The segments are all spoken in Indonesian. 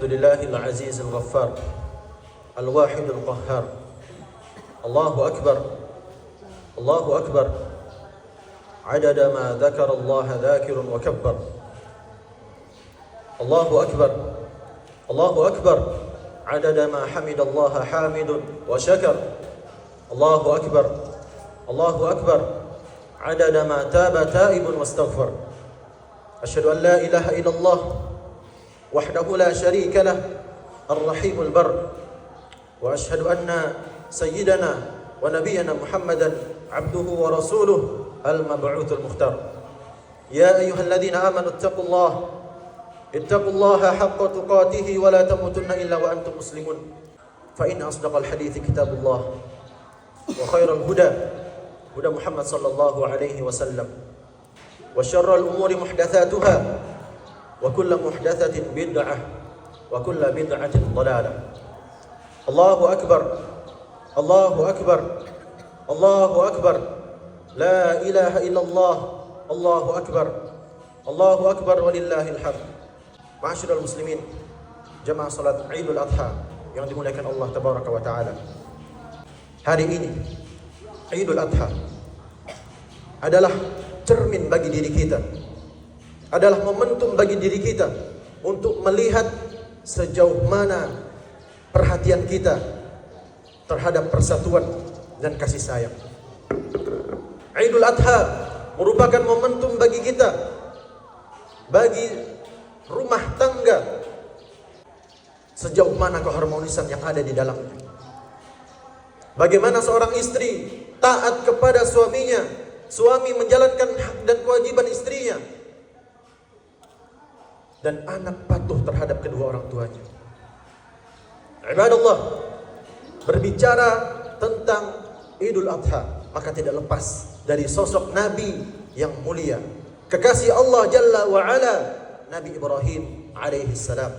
الحمد لله العزيز الغفار الواحد القهار الله أكبر الله أكبر عدد ما ذكر الله ذاكر وكبر الله أكبر الله أكبر عدد ما حمد الله حامد وشكر الله أكبر الله أكبر عدد ما تاب تائب واستغفر أشهد أن لا إله إلا الله وحده لا شريك له الرحيم البر وأشهد أن سيدنا ونبينا محمدا عبده ورسوله المبعوث المختار يا أيها الذين آمنوا اتقوا الله حق تقاته ولا تموتن إلا وأنتم مسلمون فإن أصدق الحديث كتاب الله وخير الهدى هدى محمد صلى الله عليه وسلم وشر الأمور محدثاتها وكل محدثة بدعة وكل بدعة ضلالة الله أكبر الله أكبر الله أكبر لا إله إلا الله الله أكبر الله أكبر ولله الحمد. Ma'asyiral muslimin, jamaah salat Idul Adha yang dimuliakan Allah tabaraka wa taala. Hari ini Idul Adha adalah cermin bagi diri kita, adalah momentum bagi diri kita untuk melihat sejauh mana perhatian kita terhadap persatuan dan kasih sayang. Idul Adha merupakan momentum bagi kita, bagi rumah tangga, sejauh mana keharmonisan yang ada di dalamnya. Bagaimana seorang istri taat kepada suaminya, suami menjalankan hak dan kewajiban istrinya, dan anak patuh terhadap kedua orang tuanya. Ibadallah, berbicara tentang Idul Adha, maka tidak lepas dari sosok Nabi yang mulia, kekasih Allah Jalla wa Ala, Nabi Ibrahim alaihi salam,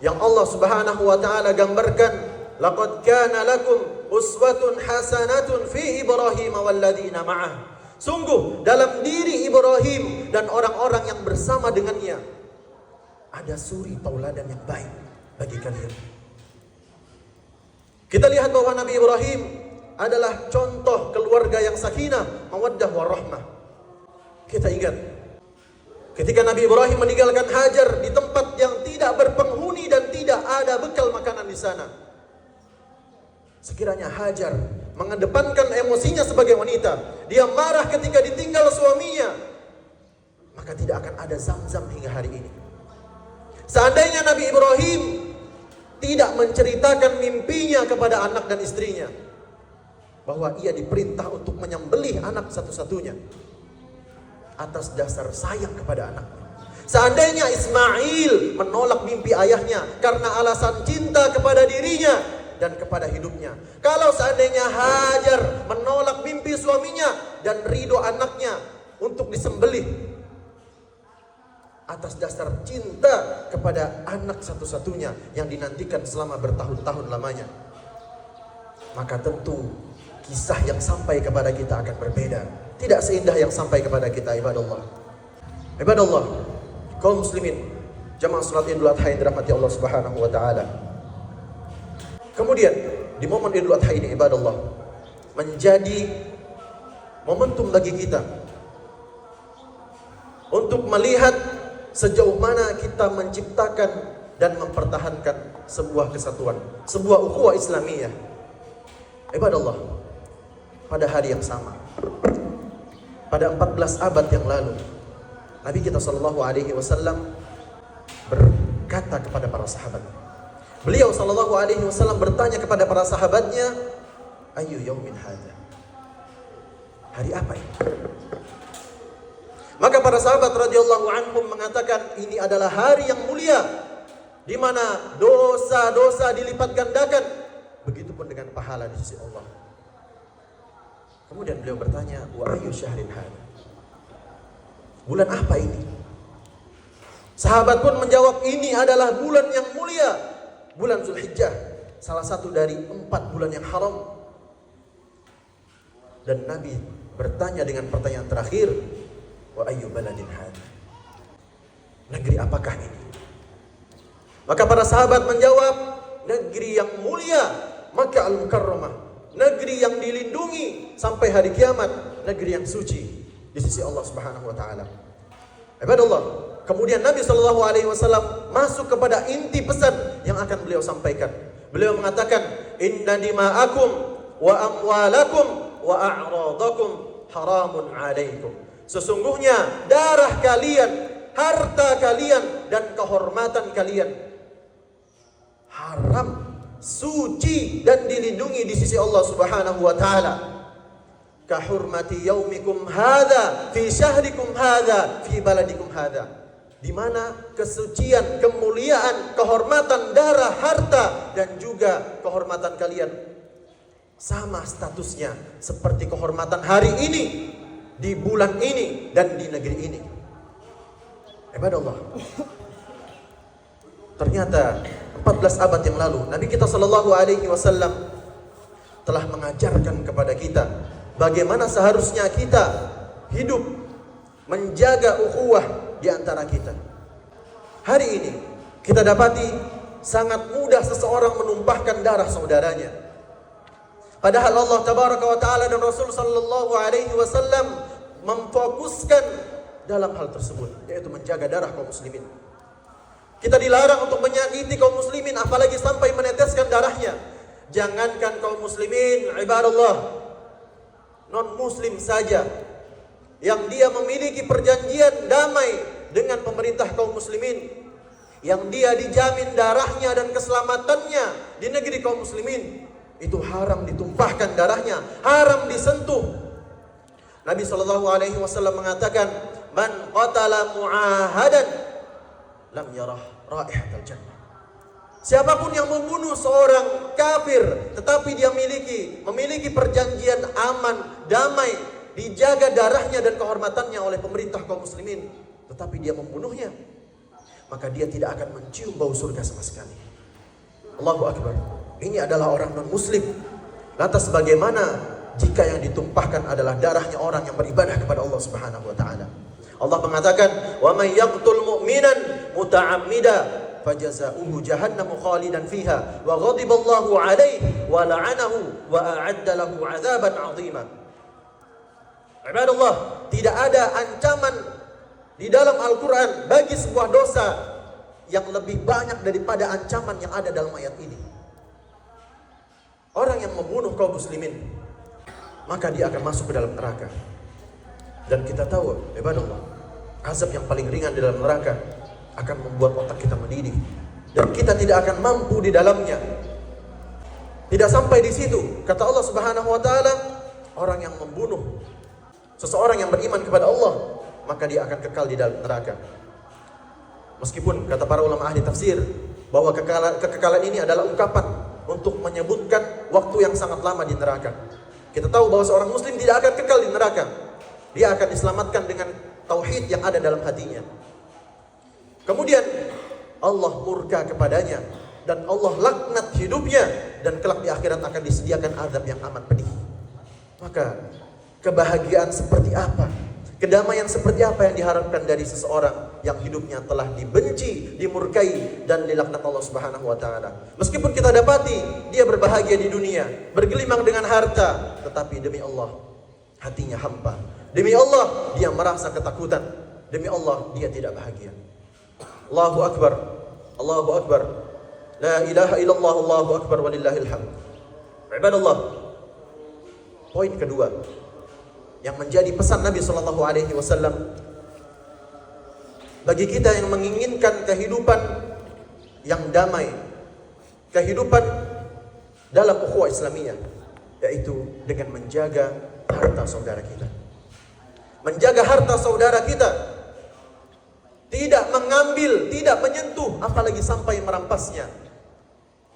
yang Allah Subhanahu wa taala gambarkan, laqad kana lakum uswatun hasanatun fi Ibrahim walladzina ma'ah. Sungguh dalam diri Ibrahim dan orang-orang yang bersama dengannya ada suri tauladan yang baik bagi kalian. Kita lihat bahwa Nabi Ibrahim adalah contoh keluarga yang sakinah, mawaddah warahmah. Kita ingat ketika Nabi Ibrahim meninggalkan Hajar di tempat yang tidak berpenghuni dan tidak ada bekal makanan di sana. Sekiranya Hajar mengedepankan emosinya sebagai wanita, dia marah ketika ditinggal suaminya, maka tidak akan ada Zam-Zam hingga hari ini. Seandainya Nabi Ibrahim tidak menceritakan mimpinya kepada anak dan istrinya, bahwa ia diperintah untuk menyembelih anak satu-satunya atas dasar sayang kepada anaknya. Seandainya Ismail menolak mimpi ayahnya karena alasan cinta kepada dirinya dan kepada hidupnya. Kalau seandainya Hajar menolak mimpi suaminya dan ridho anaknya untuk disembelih atas dasar cinta kepada anak satu-satunya yang dinantikan selama bertahun-tahun lamanya, maka tentu kisah yang sampai kepada kita akan berbeda. Tidak seindah yang sampai kepada kita. Ibadallah, ibadallah, kaum muslimin, jamaah salat Idul Adha yang dirahmati Allah Subhanahu wa taala. Kemudian di momen Idul Adha ini, ibadallah, menjadi momentum bagi kita untuk melihat sejauh mana kita menciptakan dan mempertahankan sebuah kesatuan, sebuah ukhuwah Islamiyah. Ibadallah, pada hari yang sama, pada 14 abad yang lalu, Nabi kita sallallahu alaihi wasallam berkata kepada para sahabat. Beliau sallallahu alaihi wasallam bertanya kepada para sahabatnya, "Ayyu yaumin hadza?" Hari apa ini? Maka para sahabat radhiyallahu anhum mengatakan, ini adalah hari yang mulia di mana dosa-dosa dilipat gandakan, begitupun dengan pahala di sisi Allah. Kemudian beliau bertanya, "Wa ayyu syahrin hadza?" Bulan apa ini? Sahabat pun menjawab, ini adalah bulan yang mulia, bulan Zulhijjah, salah satu dari 4 bulan yang haram. Dan Nabi bertanya dengan pertanyaan terakhir, "Wa ayyu baladin hadza?" Negeri apakah ini? Maka para sahabat menjawab, negeri yang mulia, Makkah Al-Mukarramah, negeri yang dilindungi sampai hari kiamat, negeri yang suci di sisi Allah Subhanahu wa taala. Ibadallah, kemudian Nabi sallallahu alaihi wasallam masuk kepada inti pesan yang akan beliau sampaikan. Beliau mengatakan, "Inna dima'akum wa amwalakum wa a'radakum haramun 'alaikum." Sesungguhnya darah kalian, harta kalian dan kehormatan kalian haram, suci dan dilindungi di sisi Allah Subhanahu wa taala. Ka hurmati yaumikum hadza fi syahrikum hadza fi baladikum hadza. Di mana kesucian, kemuliaan, kehormatan darah, harta dan juga kehormatan kalian sama statusnya seperti kehormatan hari ini, di bulan ini dan di negeri ini. Ibadallah. Ternyata 14 abad yang lalu Nabi kita sallallahu alaihi wasallam telah mengajarkan kepada kita bagaimana seharusnya kita hidup menjaga ukhuwah di antara kita. Hari ini kita dapati sangat mudah seseorang menumpahkan darah saudaranya. Padahal Allah tabaraka wa taala dan Rasul sallallahu alaihi wasallam memfokuskan dalam hal tersebut, yaitu menjaga darah kaum muslimin. Kita dilarang untuk menyakiti kaum muslimin, apalagi sampai meneteskan darahnya. Jangankan kaum muslimin, ibadallah, non muslim saja yang dia memiliki perjanjian damai dengan pemerintah kaum muslimin, yang dia dijamin darahnya dan keselamatannya di negeri kaum muslimin, itu haram ditumpahkan darahnya, haram disentuh. Nabi sallallahu alaihi wasallam mengatakan, "Man qatala mu'ahadan lam yarah raihatal jannah." Siapapun yang membunuh seorang kafir tetapi dia memiliki perjanjian aman, damai, dijaga darahnya dan kehormatannya oleh pemerintah kaum muslimin, tetapi dia membunuhnya, maka dia tidak akan mencium bau surga sama sekali. Allahu akbar. Ini adalah orang non muslim. Lantas bagaimana jika yang ditumpahkan adalah darahnya orang yang beribadah kepada Allah Subhanahu wa taala? Allah mengatakan, "Wa may yaqtul mu'minan muta'ammida fajaza'uhu jahannamu khalidan fiha wa ghadiballahu 'alaihi wa la'anahu wa a'adda lahu 'adzaban 'azima." Ibadallah, tidak ada ancaman di dalam Al-Qur'an bagi sebuah dosa yang lebih banyak daripada ancaman yang ada dalam ayat ini. Orang yang membunuh kaum muslimin, maka dia akan masuk ke dalam neraka. Dan kita tahu, ibadallah, azab yang paling ringan di dalam neraka akan membuat otak kita mendidih dan kita tidak akan mampu di dalamnya. Tidak sampai di situ, kata Allah Subhanahu wa taala, orang yang membunuh seseorang yang beriman kepada Allah, maka dia akan kekal di dalam neraka. Meskipun kata para ulama ahli tafsir bahwa kekekalan ini adalah ungkapan untuk menyebutkan waktu yang sangat lama di neraka. Kita tahu bahwa seorang muslim tidak akan kekal di neraka. Dia akan diselamatkan dengan tauhid yang ada dalam hatinya. Kemudian Allah murka kepadanya dan Allah laknat hidupnya, dan kelak di akhirat akan disediakan azab yang amat pedih. Maka kebahagiaan seperti apa, kedamaian seperti apa yang diharapkan dari seseorang yang hidupnya telah dibenci, dimurkai dan dilaknat Allah Subhanahu wa taala? Meskipun kita dapati dia berbahagia di dunia, bergelimang dengan harta, tetapi demi Allah hatinya hampa. Demi Allah dia merasa ketakutan. Demi Allah dia tidak bahagia. Allahu akbar. Allahu akbar. La ilaha illallah, Allahu akbar walillahil hamd. Ibadallah. Poin kedua yang menjadi pesan Nabi sallallahu alaihi wasallam bagi kita yang menginginkan kehidupan yang damai, kehidupan dalam ukhuwah Islamiyah, yaitu dengan menjaga harta saudara kita. Menjaga harta saudara kita, tidak mengambil, tidak menyentuh, apalagi sampai merampasnya.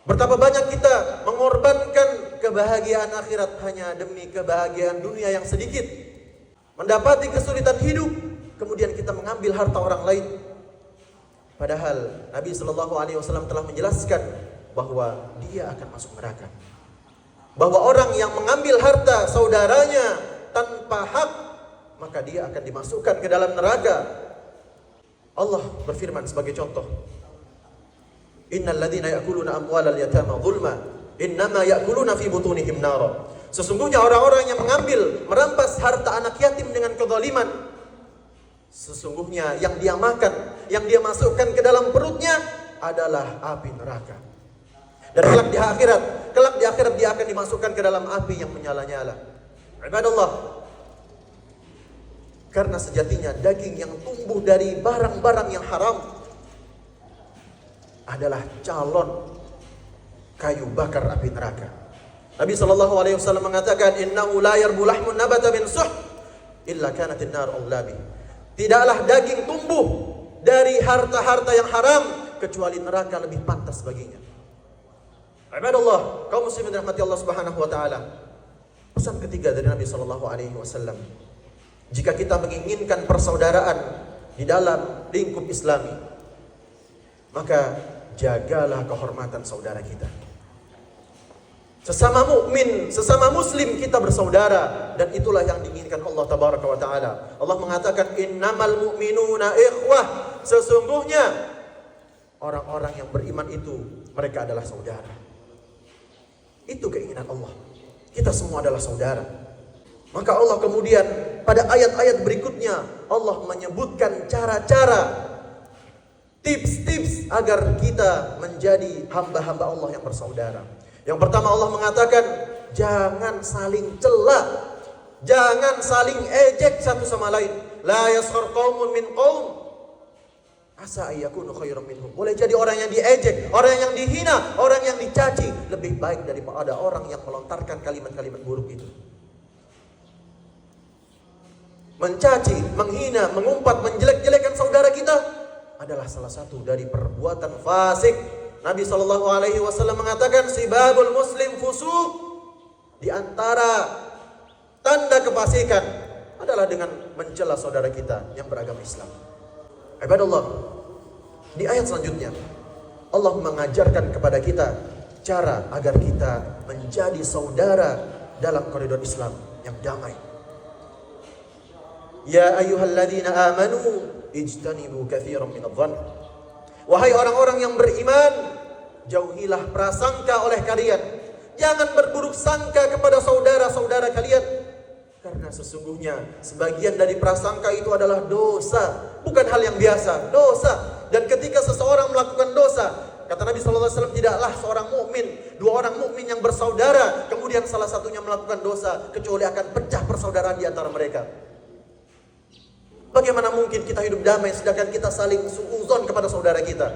Betapa banyak kita mengorbankan kebahagiaan akhirat hanya demi kebahagiaan dunia yang sedikit. Mendapati kesulitan hidup, kemudian kita mengambil harta orang lain. Padahal Nabi SAW telah menjelaskan bahwa dia akan masuk neraka. Bahwa orang yang mengambil harta saudaranya tanpa hak, maka dia akan dimasukkan ke dalam neraka. Allah berfirman sebagai contoh, Innal ladzina ya'kuluna amwalal yatama dzulma innama ya'kuluna fi butunihim nara. Sesungguhnya orang-orang yang mengambil, merampas harta anak yatim dengan kezaliman, sesungguhnya yang dia makan, yang dia masukkan ke dalam perutnya adalah api neraka. Dan kelak di akhirat dia akan dimasukkan ke dalam api yang menyala-nyala. Ibadallah, karena sejatinya daging yang tumbuh dari barang-barang yang haram adalah calon kayu bakar api neraka. Nabi SAW mengatakan, innahu la yarbu lahmun nabata min suh illa kanat an-nar awlabi. Tidaklah daging tumbuh dari harta-harta yang haram kecuali neraka lebih pantas baginya. Ibadallah, kaum muslimin rahmati Allah Subhanahu wa taala. Pesan ketiga dari Nabi SAW, jika kita menginginkan persaudaraan di dalam lingkup Islami, maka jagalah kehormatan saudara kita. Sesama mukmin, sesama muslim kita bersaudara, dan itulah yang diinginkan Allah tabaraka wa taala. Allah mengatakan innamal mu'minuna ikhwah. Sesungguhnya orang-orang yang beriman itu mereka adalah saudara. Itu keinginan Allah. Kita semua adalah saudara. Maka Allah kemudian pada ayat-ayat berikutnya Allah menyebutkan cara-cara, tips-tips agar kita menjadi hamba-hamba Allah yang bersaudara. Yang pertama Allah mengatakan, jangan saling cela, jangan saling ejek satu sama lain. La yaskhar qaumun min qaum asa ayyakunu khairan minhum. Boleh jadi orang yang diejek, orang yang dihina, orang yang dicaci lebih baik daripada orang yang melontarkan kalimat-kalimat buruk itu. Mencaci, menghina, mengumpat, menjelek-jelekan saudara kita adalah salah satu dari perbuatan fasik. Nabi SAW mengatakan, sibabul muslim fusuq. Di antara tanda kefasikan adalah dengan mencela saudara kita yang beragama Islam. Ibadallah, di ayat selanjutnya Allah mengajarkan kepada kita cara agar kita menjadi saudara dalam koridor Islam yang damai. Ya ayyuhalladzina amanu ijtanibu katsiran minadh-dhann. Wahai orang-orang yang beriman, jauhilah prasangka oleh kalian. Jangan berburuk sangka kepada saudara-saudara kalian, karena sesungguhnya sebagian dari prasangka itu adalah dosa, bukan hal yang biasa, dosa. Dan ketika seseorang melakukan dosa, kata Nabi SAW, tidaklah seorang mukmin, dua orang mukmin yang bersaudara, kemudian salah satunya melakukan dosa, kecuali akan pecah persaudaraan di antara mereka. Bagaimana mungkin kita hidup damai sedangkan kita saling suudzon kepada saudara kita?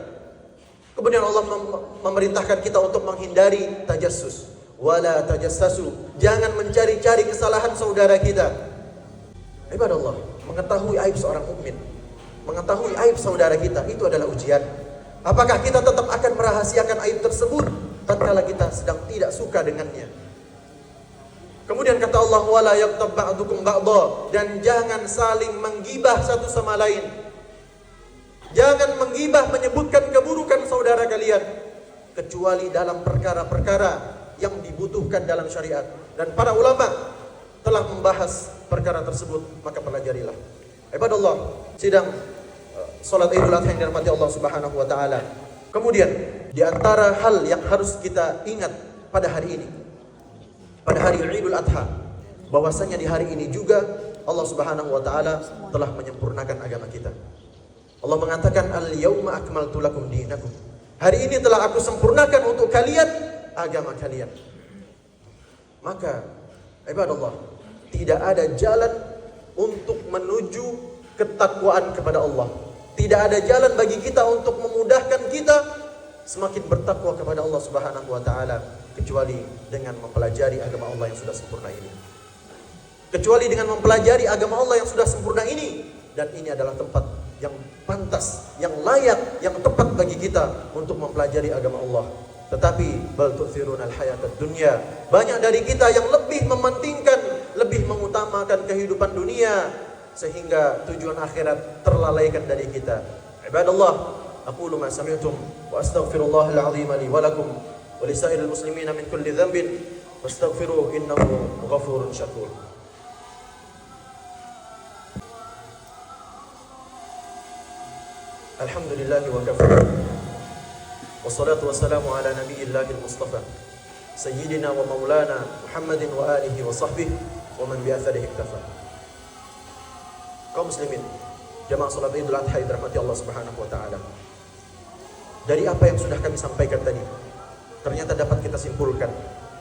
Kemudian Allah memerintahkan kita untuk menghindari tajassus. Wala tajassasu. Jangan mencari-cari kesalahan saudara kita. Ibadallah, mengetahui aib seorang mukmin, mengetahui aib saudara kita, itu adalah ujian. Apakah kita tetap akan merahasiakan aib tersebut tatkala kita sedang tidak suka dengannya? Kemudian kata Allah, wala yaqtab ba'dukum ba'dha, dan jangan saling menggibah satu sama lain. Jangan menggibah, menyebutkan keburukan saudara kalian, kecuali dalam perkara-perkara yang dibutuhkan dalam syariat. Dan para ulama telah membahas perkara tersebut, maka pelajarilah. Ibadallah, sidang salat Idul Adha yang dirahmati Allah Subhanahu wa taala. Kemudian di antara hal yang harus kita ingat pada hari ini, pada hari Idul Adha, bahwasanya di hari ini juga Allah Subhanahu wa taala telah menyempurnakan agama kita. Allah mengatakan, al-yauma akmaltu lakum dinakum. Hari ini telah aku sempurnakan untuk kalian agama kalian. Maka ibadallah, tidak ada jalan untuk menuju ketakwaan kepada Allah. Tidak ada jalan bagi kita untuk memudahkan kita semakin bertakwa kepada Allah Subhanahu wa taala kecuali dengan mempelajari agama Allah yang sudah sempurna ini. Kecuali dengan mempelajari agama Allah yang sudah sempurna ini, dan ini adalah tempat yang pantas, yang layak, yang tepat bagi kita untuk mempelajari agama Allah. Tetapi bal tu'thirunal hayatad dunya. Banyak dari kita yang lebih mementingkan, lebih mengutamakan kehidupan dunia sehingga tujuan akhirat terlalaikan dari kita. Ibadallah, aqulu ma sami'tum wa astaghfirullahal azim li wa lakum wa lisairil muslimina min kulli dhanbin fastaghfiruhu innahu ghafurun syakur. Alhamdulillahi wa kafa Wassalatu wassalamu ala nabiyillahil mustafa Sayyidina wa maulana Muhammadin wa alihi wa sahbihi wa man bi'atharihi iktafa. Kaum muslimin, jamaah salat Idul Adha yang dirahmati Allah Subhanahu wa taala. Dari apa yang sudah kami sampaikan tadi, ternyata dapat kita simpulkan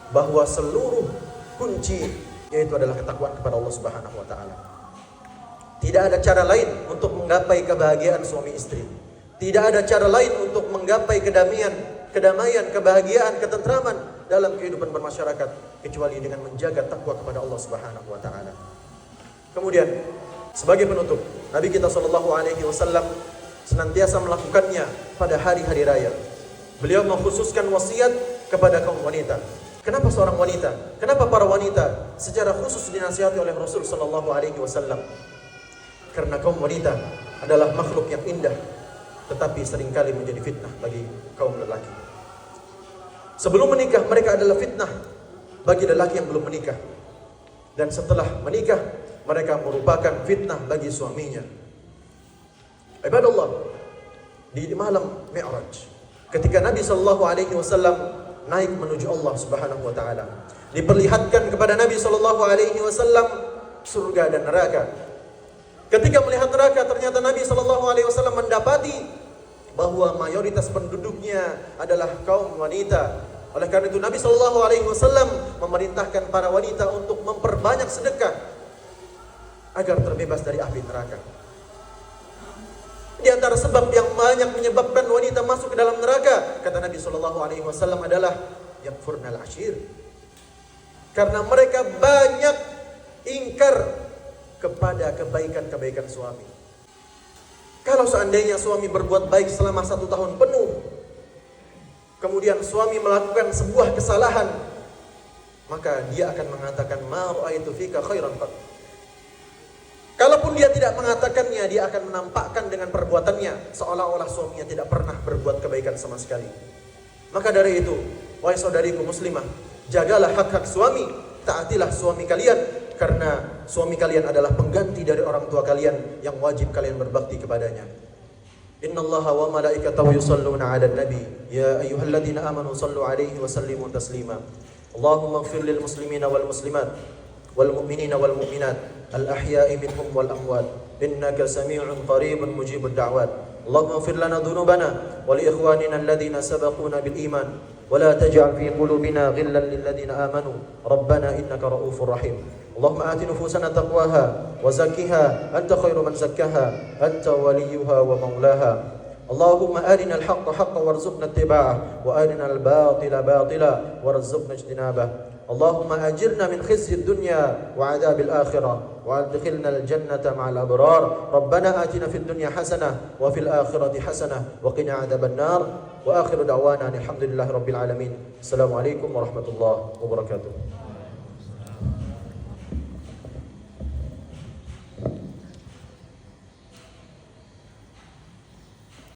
bahwa seluruh kunci yaitu adalah ketakwaan kepada Allah Subhanahu wa taala. Tidak ada cara lain untuk menggapai kebahagiaan suami istri. Tidak ada cara lain untuk menggapai kedamaian, kebahagiaan, ketentraman dalam kehidupan bermasyarakat kecuali dengan menjaga takwa kepada Allah Subhanahu wa taala. Kemudian, sebagai penutup, Nabi kita sallallahu alaihi wasallam senantiasa melakukannya pada hari-hari raya. Beliau mengkhususkan wasiat kepada kaum wanita. Kenapa seorang wanita? Kenapa para wanita secara khusus dinasihati oleh Rasul sallallahu alaihi wasallam? Karena kaum wanita adalah makhluk yang indah, tetapi seringkali menjadi fitnah bagi kaum lelaki. Sebelum menikah, mereka adalah fitnah bagi lelaki yang belum menikah. Dan setelah menikah, mereka merupakan fitnah bagi suaminya. Ibadallah, di malam Mi'raj, ketika Nabi sallallahu alaihi wasallam naik menuju Allah Subhanahu wa taala, diperlihatkan kepada Nabi sallallahu alaihi wasallam surga dan neraka. Ketika melihat neraka, ternyata Nabi sallallahu alaihi wasallam mendapati bahwa mayoritas penduduknya adalah kaum wanita. Oleh karena itu Nabi sallallahu alaihi wasallam memerintahkan para wanita untuk memperbanyak sedekah agar terbebas dari api neraka. Di antara sebab yang banyak menyebabkan wanita masuk ke dalam neraka, kata Nabi sallallahu alaihi wasallam, adalah yakfurnal ashir. Karena mereka banyak ingkar kepada kebaikan-kebaikan suami. Kalau seandainya suami berbuat baik selama 1 tahun penuh, kemudian suami melakukan sebuah kesalahan, maka dia akan mengatakan ma ra'aitu fika khairan qat. Kalaupun dia tidak mengatakannya, dia akan menampakkan dengan perbuatannya seolah-olah suaminya tidak pernah berbuat kebaikan sama sekali. Maka dari itu, wahai saudariku muslimah, jagalah hak-hak suami, taatilah suami kalian, karena suami kalian adalah pengganti dari orang tua kalian yang wajib kalian berbakti kepadanya. Innallaha wa malaikatahu yusholluna 'alan nabi ya ayyuhalladzina amanu shallu 'alaihi wa sallimu taslima. Allahumma ighfir lil muslimina wal muslimat wal mu'minina wal mu'minat al ahya'i minhum wal amwat innaka samii'un qaribun mujibud da'wat. Allahumma ighfir lana dhunubana wa li ikhwanina alladhina sabaquna bil iman wa la taj'al fi qulubina ghillan lil ladzina amanu rabbana innaka ra'ufur rahim. Allahumma ati nufusana taqwaha wa zakkiha anta khairu man zakkaha anta waliyuha wa maulaha. Allahumma arina al-haqqa haqqan warzuqna ittiba'ah wa arina al-batila batila warzuqna ijtinabah. Allahumma ajirna min khizyi ad-dunya wa 'adzabil akhirah wa adkhilna al-jannata ma'al abrar. Rabbana atina fid dunya hasanah wa fil akhirati hasanah wa qina 'adzaban nar. Wa akhiru da'wana alhamdulillahi rabbil alamin. Assalamualaikum warahmatullahi wabarakatuh.